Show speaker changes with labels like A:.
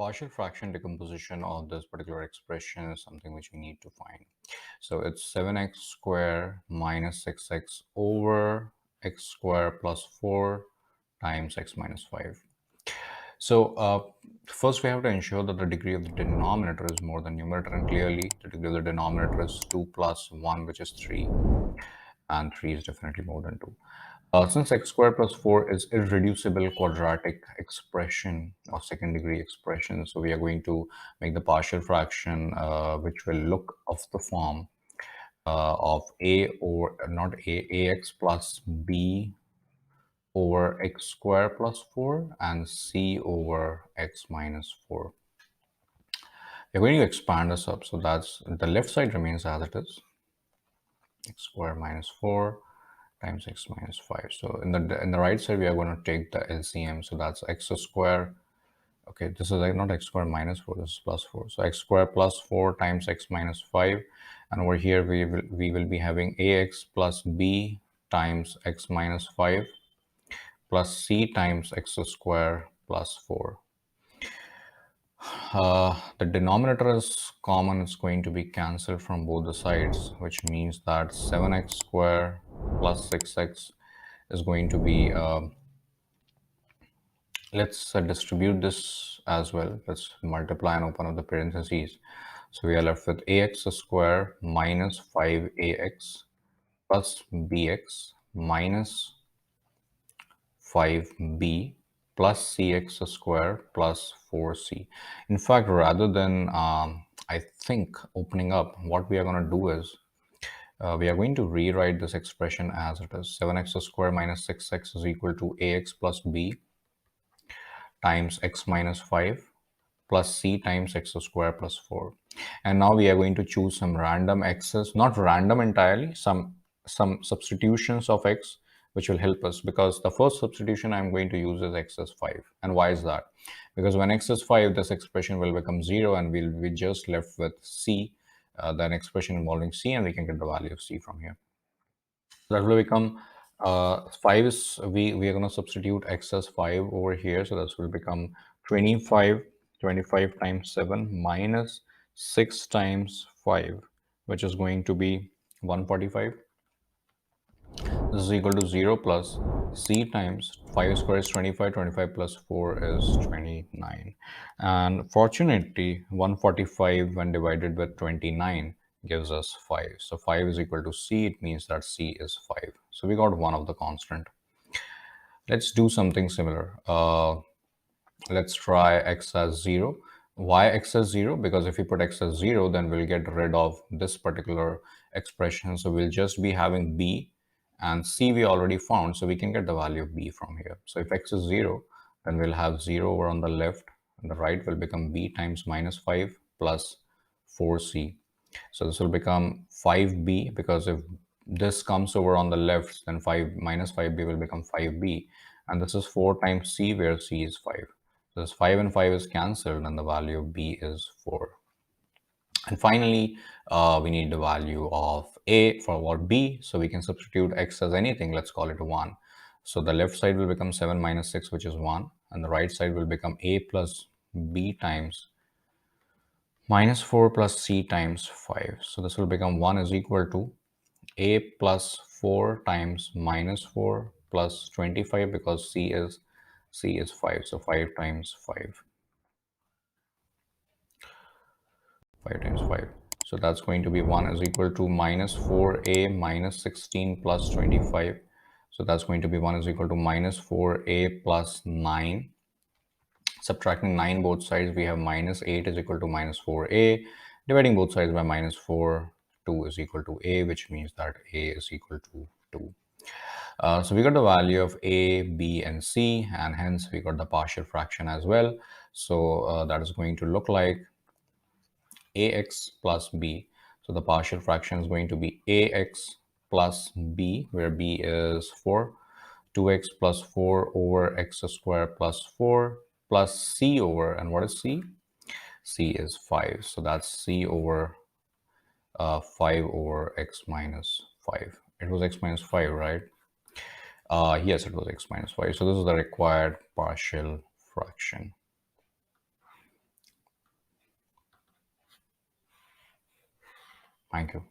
A: partial fraction decomposition of this particular expression is something which we need to find. So it's 7x squared minus 6x over x squared plus 4 times x minus 5. So first we have to ensure that the degree of the denominator is more than numerator, and clearly the degree of the denominator is 2 plus 1, which is 3, and 3 is definitely more than 2. Since x squared plus 4 is irreducible quadratic expression or second degree expression, so we are going to make the partial fraction which will look of the form of a or not ax plus b over x squared plus 4 and c over x minus 4. We're going to expand this up, so that's the left side remains as it is, x squared minus 4 times x minus 5. So in the right side we are going to take the LCM, so that's x squared. Okay, this is like not x squared minus 4, this is plus 4. So x squared plus 4 times x minus 5, and over here we will be having ax plus b times x minus 5 plus c times x squared plus 4. The denominator is common, it's going to be cancelled from both the sides, which means that 7x squared plus 6x is going to be, let's distribute this as well. Let's multiply and open up the parentheses. So we are left with ax squared minus 5ax plus bx minus 5b plus cx squared plus 4c. In fact, rather than I think opening up, what we are going to do is we are going to rewrite this expression as it is. 7x squared minus 6x is equal to ax plus b times x minus 5 plus c times x squared plus 4. And now we are going to choose some random x's, not random entirely, some substitutions of x which will help us, because the first substitution I'm going to use is x is 5. And why is that? Because when x is 5, this expression will become 0 and we'll be just left with c, then expression involving c, and we can get the value of c from here. So that will become 5 is, we are going to substitute x as 5 over here, so this will become 25 times 7 minus 6 times 5, which is going to be 145. This is equal to 0 plus c times 5 squared is 25, 25 plus 4 is 29. And fortunately, 145 when divided with 29 gives us 5. So 5 is equal to c, it means that c is 5. So we got one of the constant. Let's do something similar. Let's try x as 0. Why x as 0? Because if we put x as 0, then we'll get rid of this particular expression. So we'll just be having b, and c we already found, so we can get the value of b from here. So if x is 0, then we'll have 0 over on the left, and the right will become b times minus 5 plus 4c. So this will become 5b, because if this comes over on the left, then 5 minus 5b will become 5b, and this is 4 times c, where c is 5. So this 5 and 5 is cancelled, and the value of b is 4. And finally, we need the value of a for what b, so we can substitute x as anything. Let's call it 1. So the left side will become 7 minus 6, which is 1, and the right side will become a plus b times minus 4 plus c times 5. So this will become 1 is equal to a plus 4 times minus 4 plus 25, because c is 5, so 5 times 5. 5 times 5. So that's going to be 1 is equal to minus 4a minus 16 plus 25. So that's going to be 1 is equal to minus 4a plus 9. Subtracting 9 both sides, we have minus 8 is equal to minus 4a. Dividing both sides by minus 4, 2 is equal to a, which means that a is equal to 2. So we got the value of a, b, and c, and hence we got the partial fraction as well. So that is going to look like ax plus b. So the partial fraction is going to be ax plus b, where b is 4, 2x plus 4 over x squared plus 4 plus c over, and what is c? C is 5. So that's c over 5 over x minus 5. It was x minus 5, right? Yes, it was x minus 5. So this is the required partial fraction. Thank you.